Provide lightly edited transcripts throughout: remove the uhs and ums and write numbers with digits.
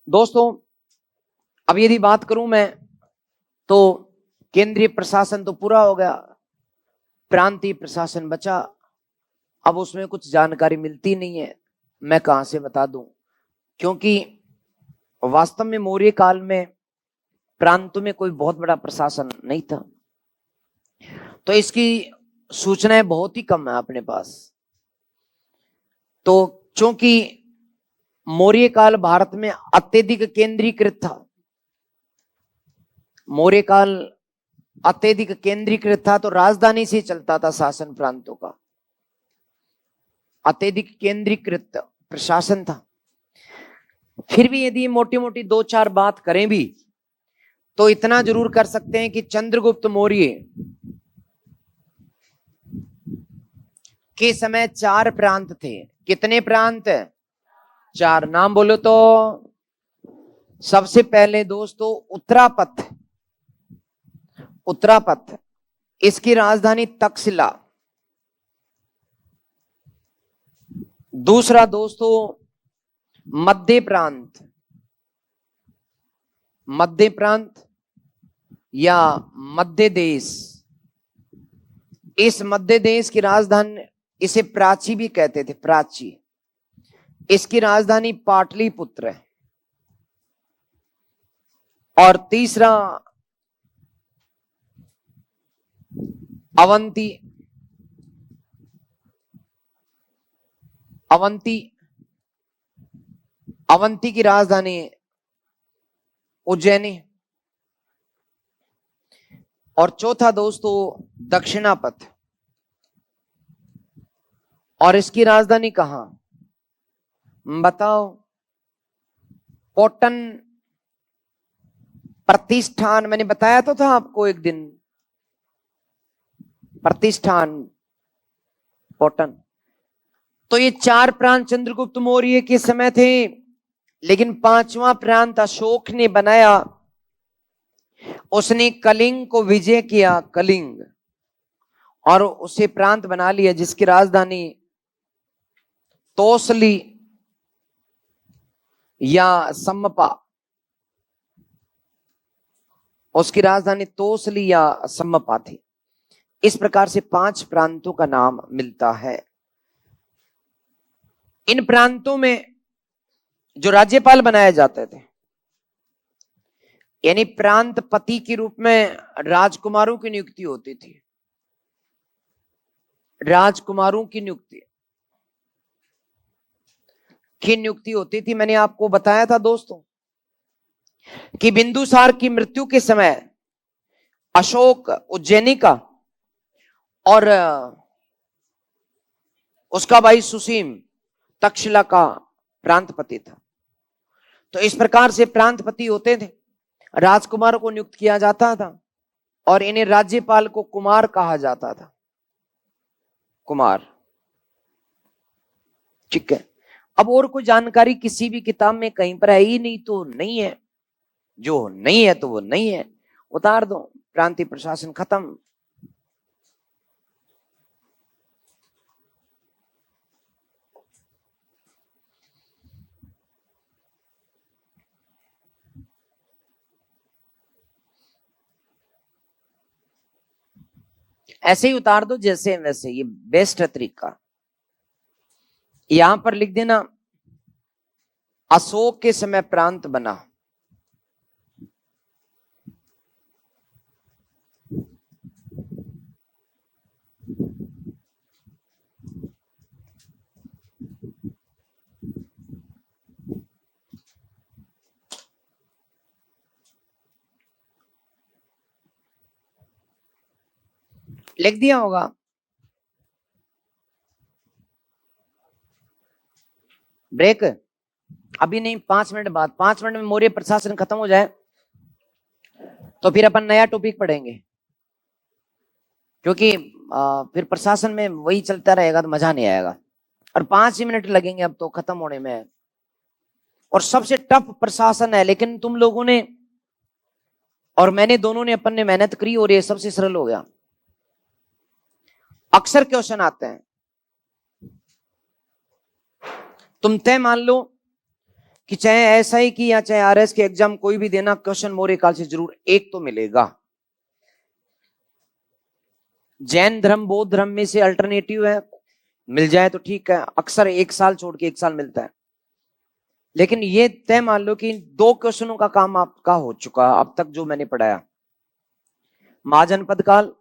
दोस्तों, अब यदि बात करूं मैं तो केंद्रीय प्रशासन तो पूरा हो गया, प्रांतीय प्रशासन बचा। अब उसमें कुछ जानकारी मिलती नहीं है, मैं कहां से बता दूं, क्योंकि वास्तव में मौर्य काल में प्रांतों में कोई बहुत बड़ा प्रशासन नहीं था, तो इसकी सूचनाएं बहुत ही कम है अपने पास। तो चूंकि मौर्य काल भारत में अत्यधिक केंद्रीकृत था, मौर्य काल अत्यधिक केंद्रीकृत था, तो राजधानी से चलता था शासन प्रांतों का, अत्यधिक केंद्रीकृत प्रशासन था। फिर भी यदि मोटी मोटी दो चार बात करें भी तो इतना जरूर कर सकते हैं कि चंद्रगुप्त मौर्य के समय 4 प्रांत थे। कितने प्रांत? 4। नाम बोलो तो। सबसे पहले दोस्तों उत्तरापथ, उत्तरापथ, इसकी राजधानी तक्षशिला। दूसरा दोस्तों मध्य प्रांत, मध्य प्रांत या मध्य देश, इस मध्य देश की राजधानी, इसे प्राची भी कहते थे, प्राची, इसकी राजधानी पाटलिपुत्र है। और तीसरा अवंती, अवंती, अवंती की राजधानी उज्जैनी। और चौथा दोस्तों दक्षिणापथ, और इसकी राजधानी कहां बताओ? कॉटन प्रतिष्ठान, मैंने बताया तो था आपको एक दिन, प्रतिष्ठान कॉटन। तो ये 4 प्रांत चंद्रगुप्त मौर्य के समय थे, लेकिन 5वां प्रांत अशोक ने बनाया। उसने कलिंग को विजय किया, कलिंग, और उसे प्रांत बना लिया जिसकी राजधानी तोसली या सम्मपा, उसकी राजधानी तोसली या सम्मपा थी। इस प्रकार से 5 प्रांतों का नाम मिलता है। इन प्रांतों में जो राज्यपाल बनाए जाते थे, यानी प्रांतपति के रूप में राजकुमारों की नियुक्ति होती थी, राजकुमारों की नियुक्ति होती थी। मैंने आपको बताया था दोस्तों कि बिंदुसार की मृत्यु के समय अशोक उज्जैनी का और उसका भाई सुसीम तक्षशिला का प्रांतपति था। तो इस प्रकार से प्रांतपति होते थे, राजकुमारों को नियुक्त किया जाता था, और इन्हें राज्यपाल को कुमार कहा जाता था, कुमार। ठीक है। अब और कोई जानकारी किसी भी किताब में कहीं पर है ही नहीं तो नहीं है, जो नहीं है तो वो नहीं है, उतार दो, प्रांतीय प्रशासन खत्म। ऐसे ही उतार दो जैसे वैसे, ये बेस्ट है तरीका। यहां पर लिख देना अशोक के समय प्रांत बना, लिख दिया होगा। ब्रेक अभी नहीं, 5 मिनट बाद, 5 मिनट में मौर्य प्रशासन खत्म हो जाए तो फिर अपन नया टॉपिक पढ़ेंगे, क्योंकि फिर प्रशासन में वही चलता रहेगा तो मजा नहीं आएगा। और 5 ही मिनट लगेंगे अब तो खत्म होने में, और सबसे टफ प्रशासन है, लेकिन तुम लोगों ने और मैंने दोनों ने अपन ने मेहनत करी और ये सबसे सरल हो गया। अक्सर क्वेश्चन आते हैं, तुम तय मान लो कि चाहे एसआई की या चाहे आरएस की एग्जाम कोई भी देना, क्वेश्चन मौर्य काल से जरूर एक तो मिलेगा। जैन धर्म बौद्ध धर्म में से अल्टरनेटिव है, मिल जाए तो ठीक है, अक्सर एक साल छोड़ के एक साल मिलता है। लेकिन ये तय मान लो कि 2 क्वेश्चनों का काम आपका हो चुका अब तक जो मैंने पढ़ाया। महाजनपद काल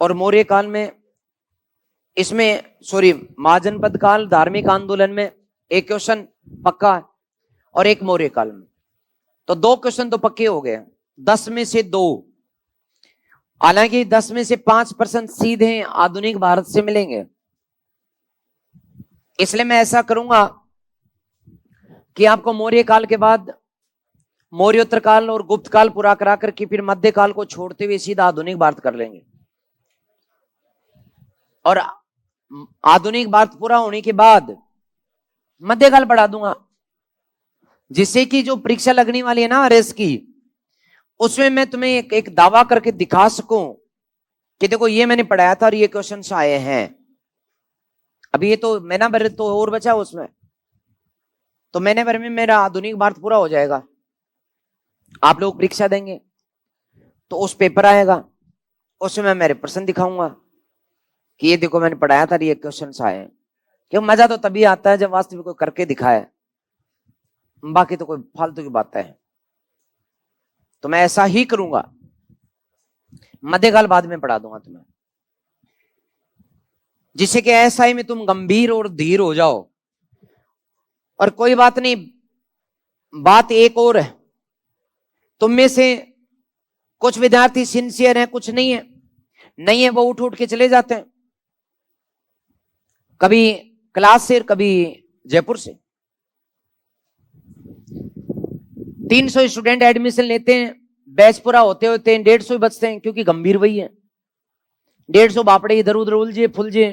और मौर्य काल में, इसमें सॉरी महाजनपद काल धार्मिक आंदोलन में एक क्वेश्चन पक्का है और एक मौर्य काल में, तो 2 क्वेश्चन तो पक्के हो गए। 10 में से 2, हालांकि 10 में से 5% सीधे आधुनिक भारत से मिलेंगे। इसलिए मैं ऐसा करूंगा कि आपको मौर्य काल के बाद मौर्योत्तर काल और गुप्त काल पूरा करा करके फिर मध्य काल को छोड़ते हुए सीधा आधुनिक भारत कर लेंगे, और आधुनिक भारत पूरा होने के बाद मध्यकाल पढ़ा दूंगा, जिससे कि जो परीक्षा लगने वाली है ना आरएस की, उसमें मैं तुम्हें एक दावा करके दिखा सकूं कि देखो ये मैंने पढ़ाया था और ये क्वेश्चंस आए हैं। अभी ये तो महीना भर तो और बचा उसमें, तो महीने भर में मेरा आधुनिक भारत पूरा हो जाएगा। आप लोग परीक्षा देंगे तो उस पेपर आएगा, उसमें मैं मेरे प्रश्न दिखाऊंगा कि ये देखो मैंने पढ़ाया था, ये क्वेश्चंस आए हैं। क्यों, मजा तो तभी आता है जब वास्तविक कोई करके दिखाए, बाकी तो कोई फालतू की बात है। तो मैं ऐसा ही करूंगा, मध्यकाल बाद में पढ़ा दूंगा तुम्हें, जिससे कि ऐसा ही में तुम गंभीर और धीर हो जाओ। और कोई बात नहीं, बात एक और है, तुम में से कुछ विद्यार्थी सिंसियर हैं, कुछ नहीं है, नहीं है वो उठ उठ के चले जाते हैं, कभी क्लास से कभी जयपुर से। 300 स्टूडेंट एडमिशन लेते हैं, बैच पूरा होते होते 150 ही बचते हैं, क्योंकि गंभीर वही है। 150 बापड़े इधर उधर उलझे फुलझे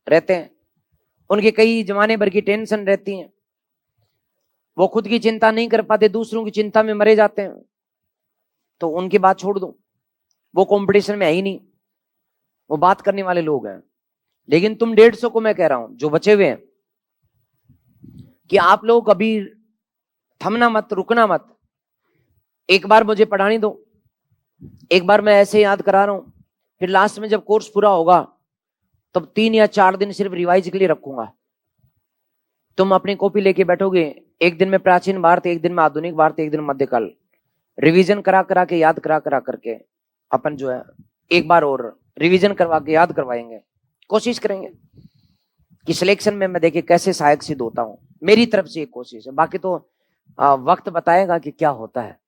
रहते हैं, उनके कई जमाने भर की टेंशन रहती है, वो खुद की चिंता नहीं कर पाते, दूसरों की चिंता में मरे जाते हैं। तो उनकी बात छोड़ दो, वो कंपटीशन में है ही नहीं, वो बात करने वाले लोग हैं। लेकिन तुम 150 को मैं कह रहा हूं जो बचे हुए हैं, कि आप लोग कभी थमना मत, रुकना मत। एक बार मुझे पढ़ाने दो, एक बार मैं ऐसे याद करा रहा हूं, फिर लास्ट में जब कोर्स पूरा होगा तब 3 या 4 दिन सिर्फ रिवाइज के लिए रखूंगा। तुम अपनी कॉपी लेके बैठोगे, एक दिन में प्राचीन भारत, एक दिन में आधुनिक भारत, एक दिन मध्यकाल, रिवीजन करा करा के याद करा करा करके अपन जो है एक बार और रिवीजन करवा के याद करवाएंगे। कोशिश करेंगे कि सिलेक्शन में मैं देखे कैसे सहायक सिद्ध होता हूं, मेरी तरफ से एक कोशिश है। बाकी तो वक्त बताएगा कि क्या होता है।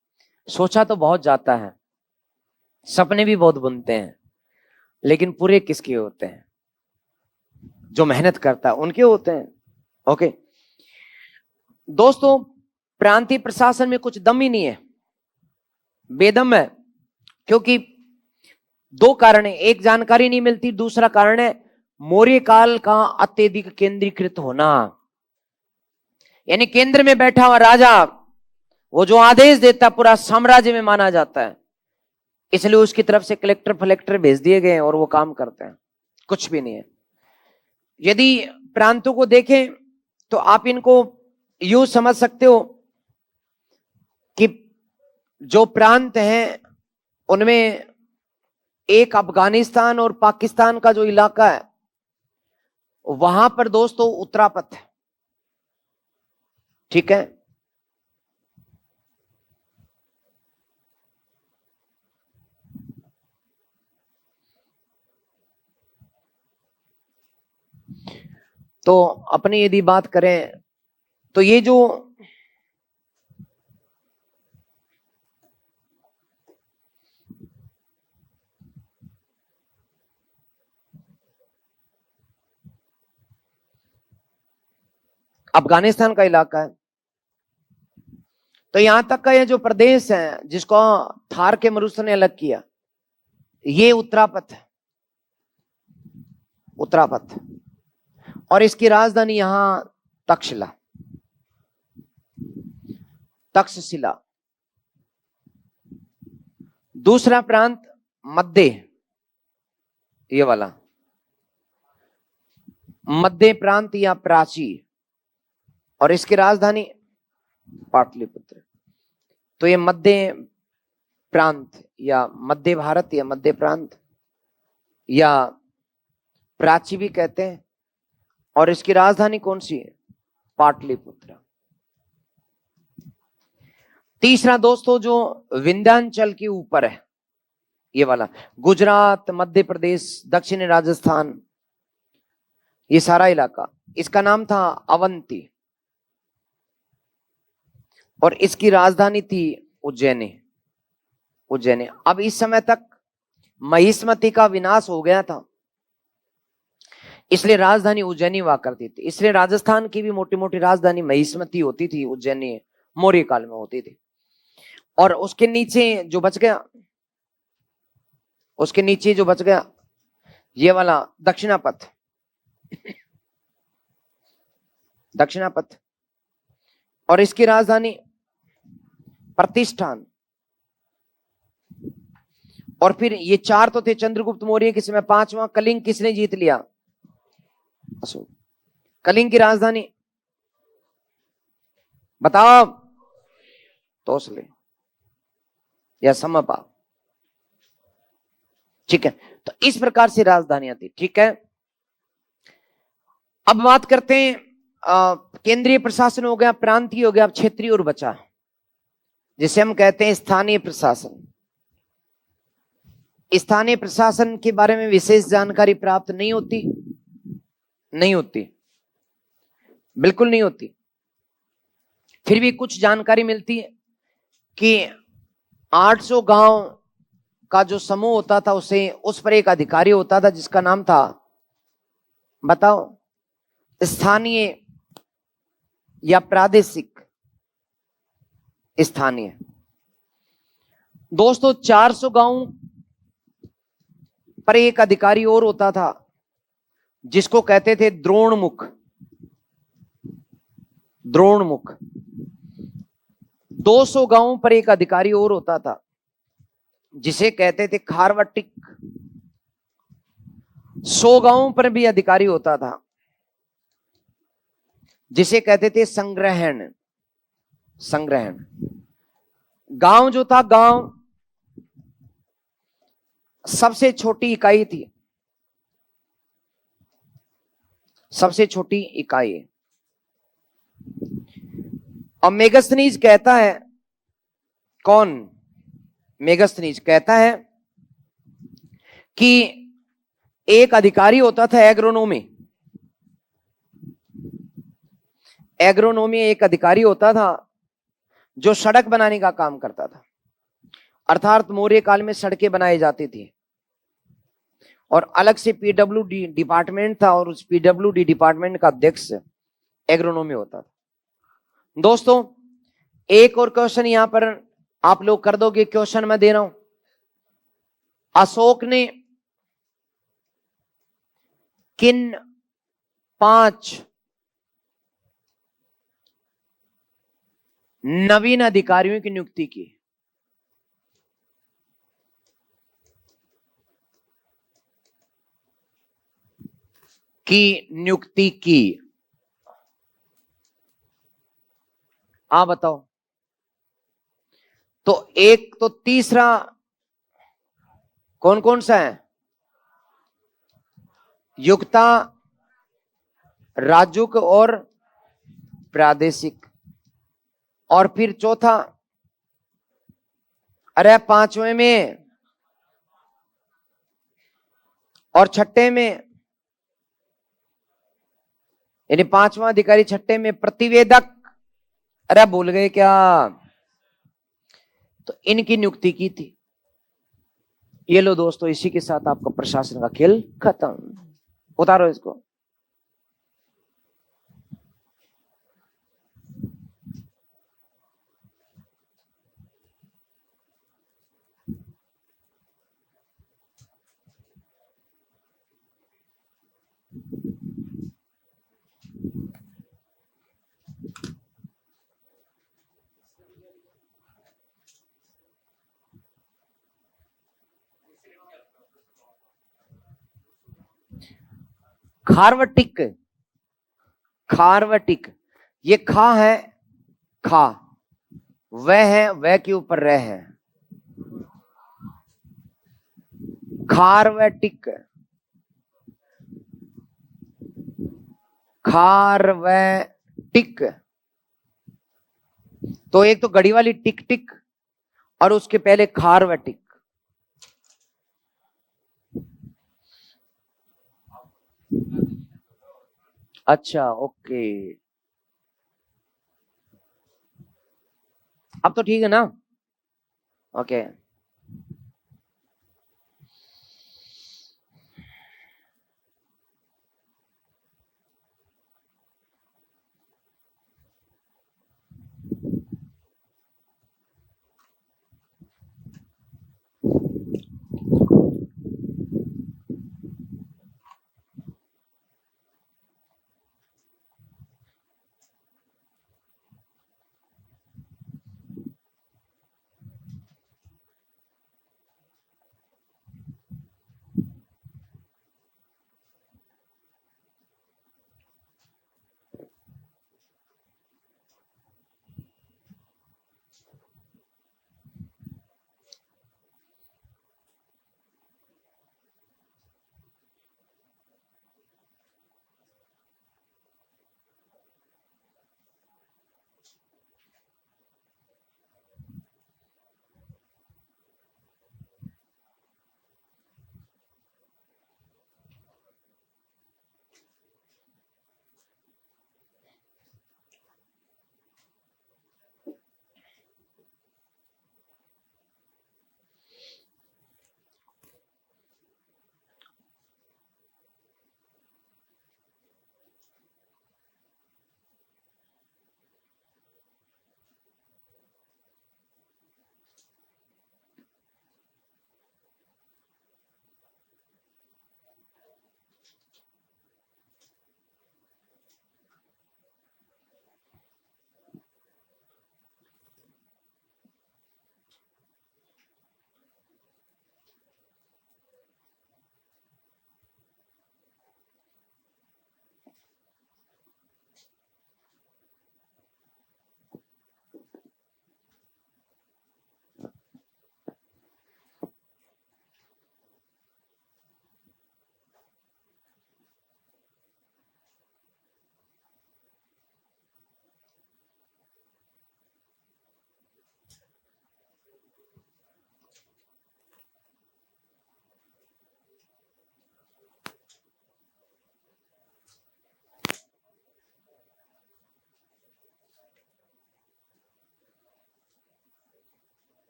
सोचा तो बहुत जाता है, सपने भी बहुत बुनते हैं, लेकिन पूरे किसके होते हैं? जो मेहनत करता है उनके होते हैं। ओके दोस्तों, प्रांतीय प्रशासन में कुछ दम ही नहीं है, बेदम है। क्योंकि 2 कारण है, एक जानकारी नहीं मिलती, दूसरा कारण है मौर्य काल का अत्यधिक केंद्रीकृत होना। यानी केंद्र में बैठा हुआ राजा, वो जो आदेश देता पूरा साम्राज्य में माना जाता है, इसलिए उसकी तरफ से कलेक्टर फलेक्टर भेज दिए गए और वो काम करते हैं, कुछ भी नहीं है। यदि प्रांतों को देखें तो आप इनको यूं समझ सकते हो कि जो प्रांत हैं उनमें एक अफगानिस्तान और पाकिस्तान का जो इलाका है, वहां पर दोस्तों उत्तरापथ है, ठीक है। तो अपनी यदि बात करें तो ये जो अफगानिस्तान का इलाका है, तो यहां तक का ये जो प्रदेश है जिसको थार के मरुस्थल ने अलग किया, ये उत्तरापथ है, उत्तरापथ। और इसकी राजधानी यहां तक्षशिला, तक्षशिला। दूसरा प्रांत मध्य, ये वाला मध्य प्रांत या प्राची, और इसकी राजधानी पाटलिपुत्र। तो ये मध्य प्रांत या मध्य भारत या मध्य प्रांत या प्राची भी कहते हैं। और इसकी राजधानी कौन सी है? पाटलिपुत्र। तीसरा दोस्तों जो विंध्याचल के ऊपर है, ये वाला गुजरात, मध्य प्रदेश, दक्षिणी राजस्थान, ये सारा इलाका, इसका नाम था अवंती और इसकी राजधानी थी उज्जैनी। उज्जैनी। अब इस समय तक महिष्मती का विनाश हो गया था, इसलिए राजधानी उज्जैनी हुआ करती थी। इसलिए राजस्थान की भी मोटी मोटी राजधानी महिष्मती होती थी, उज्जैनी मौर्य काल में होती थी। और उसके नीचे जो बच गया, उसके नीचे जो बच गया ये वाला दक्षिणापथ। दक्षिणापथ और इसकी राजधानी प्रतिष्ठान। और फिर ये चार तो थे चंद्रगुप्त मौर्य के समय। पांचवा कलिंग किसने जीत लिया? अशोक। कलिंग की राजधानी बताओ? तोसले या समपा। ठीक है, तो इस प्रकार से राजधानियां थी। ठीक है, अब बात करते हैं केंद्रीय प्रशासन हो गया, प्रांतीय हो गया, अब क्षेत्रीय और बचा, जिसे हम कहते हैं स्थानीय प्रशासन। स्थानीय प्रशासन के बारे में विशेष जानकारी प्राप्त नहीं होती, नहीं होती, बिल्कुल नहीं होती। फिर भी कुछ जानकारी मिलती है कि 800 गांव का जो समूह होता था उसे, उस पर एक अधिकारी होता था जिसका नाम था, बताओ, स्थानीय या प्रादेशिक। स्थानीय। दोस्तों 400 गांव पर एक अधिकारी और होता था जिसको कहते थे द्रोणमुख। द्रोणमुख। 200 गांव पर एक अधिकारी और होता था जिसे कहते थे खारवटिक। 100 गांव पर भी अधिकारी होता था जिसे कहते थे संग्रहण। संग्रहण। गांव जो था, गांव सबसे छोटी इकाई थी, सबसे छोटी इकाई। और मेगास्थनीज कहता है, कौन? मेगास्थनीज कहता है कि एक अधिकारी होता था एग्रोनोमी। एग्रोनोमी एक अधिकारी होता था जो सड़क बनाने का काम करता था। अर्थात मौर्य काल में सड़कें बनाई जाती थी और अलग से पीडब्ल्यूडी डिपार्टमेंट था और उस पीडब्ल्यूडी डिपार्टमेंट का अध्यक्ष एग्रोनोमी होता था। दोस्तों एक और क्वेश्चन यहां पर आप लोग कर दोगे, क्वेश्चन मैं दे रहा हूं। अशोक ने किन 5 नवीन अधिकारियों की नियुक्ति की? नियुक्ति की, आप बताओ। तो एक तो तीसरा कौन कौन सा है? युक्ता, राजुक और प्रादेशिक। और फिर चौथा, अरे 5वें में और छठे में, यानी 5वां अधिकारी, छठे में प्रतिवेदक। अरे भूल गए क्या? तो इनकी नियुक्ति की थी। ये लो दोस्तों, इसी के साथ आपका प्रशासन का खेल खत्म। उतारो इसको। खारवटिक। खारवटिक, ये खा है, खा, वह है, वह के ऊपर रह है। खार व टिक, खार व टिक। तो एक तो गड़ी वाली टिक टिक और उसके पहले खार व टिक। अच्छा ओके, अब तो ठीक है ना? ओके।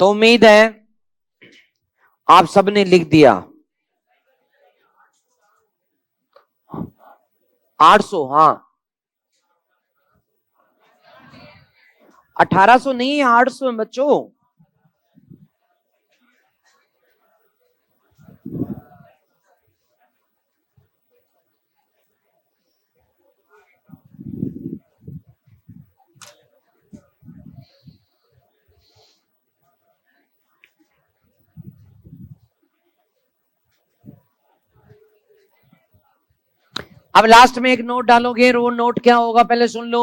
तो उम्मीद है आप सबने लिख दिया। 800, हाँ 1800 नहीं, 800 है बच्चों। अब लास्ट में एक नोट डालोगे, वो नोट क्या होगा पहले सुन लो।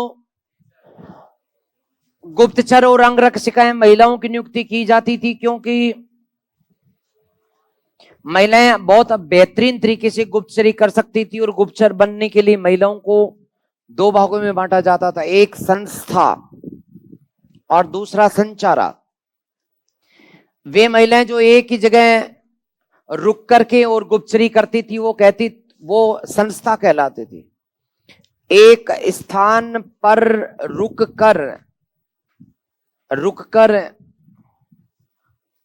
गुप्तचर और अंगरक्षिकाएं महिलाओं की नियुक्ति की जाती थी, क्योंकि महिलाएं बहुत बेहतरीन तरीके से गुप्तचरी कर सकती थी, और गुप्तचर बनने के लिए महिलाओं को दो भागों में बांटा जाता था, एक संस्था और दूसरा संचारा। वे महिलाएं जो एक ही जगह रुक करके और गुप्तचरी करती थी, वो संस्था कहलाती थी। एक स्थान पर रुककर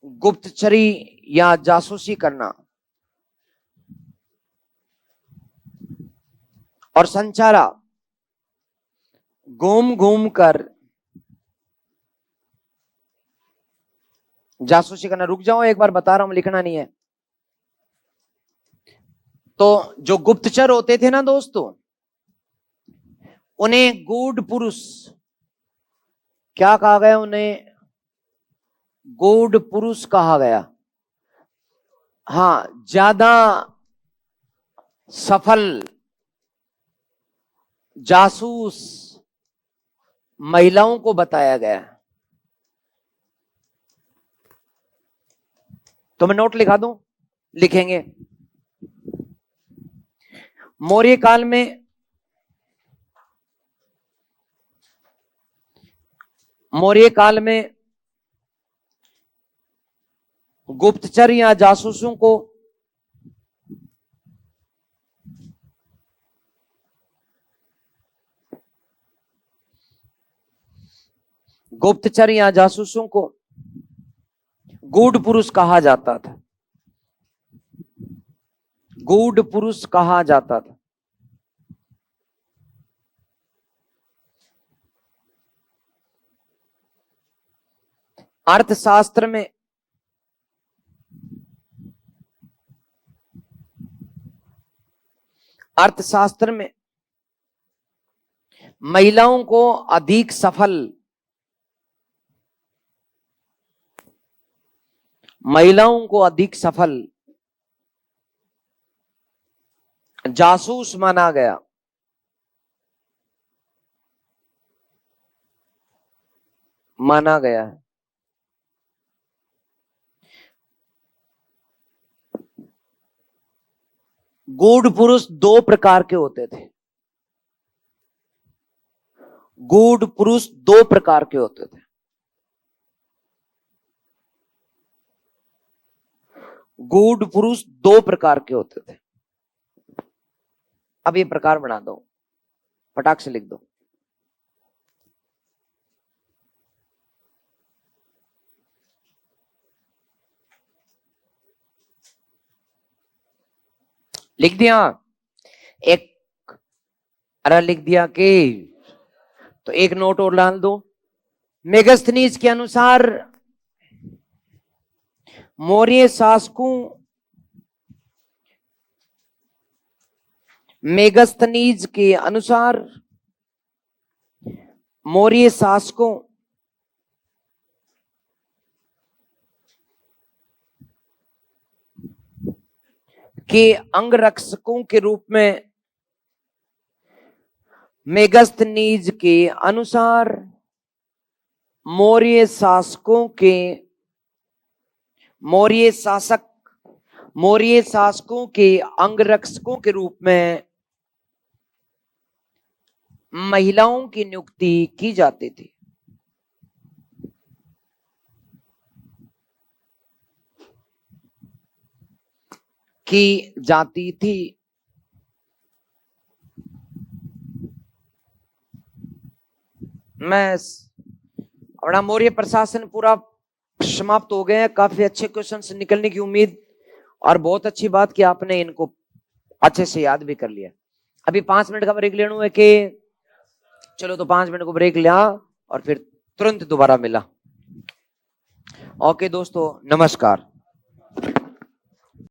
गुप्तचरी या जासूसी करना, और संचारा घूम घूम कर जासूसी करना। रुक जाओ, एक बार बता रहा हूं, लिखना नहीं है। तो जो गुप्तचर होते थे ना दोस्तों, उन्हें गूढ़ पुरुष क्या कहा गया उन्हें? गूढ़ पुरुष कहा गया। हाँ, ज्यादा सफल जासूस महिलाओं को बताया गया। तो मैं नोट लिखा दूं, लिखेंगे। मौर्य काल में गुप्तचर या जासूसों को गूढ़ पुरुष कहा जाता था। गूढ़ पुरुष कहा जाता था। अर्थशास्त्र में महिलाओं को अधिक सफल जासूस माना गया। है। गूढ़ पुरुष दो प्रकार के होते थे। गूढ़ पुरुष दो प्रकार के होते थे। गूढ़ पुरुष दो प्रकार के होते थे। अब ये प्रकार बना दो, फटाक से लिख दो। लिख दिया? एक अरे लिख दिया कि तो एक नोट और डाल दो। मेगस्थनीज के अनुसार मौर्य शासकों मेगस्थनीज के अनुसार मौर्य शासकों के अंगरक्षकों के रूप में मेगस्थनीज के अनुसार मौर्य शासकों के अंगरक्षकों के रूप में महिलाओं की नियुक्ति की जाती थी। मैं अपना मौर्य प्रशासन पूरा समाप्त हो गए हैं। काफी अच्छे क्वेश्चंस निकलने की उम्मीद, और बहुत अच्छी बात कि आपने इनको अच्छे से याद भी कर लिया। अभी 5 मिनट का ब्रेक लेना है कि चलो, तो 5 मिनट को ब्रेक लिया और फिर तुरंत दोबारा मिला। ओके दोस्तों, नमस्कार।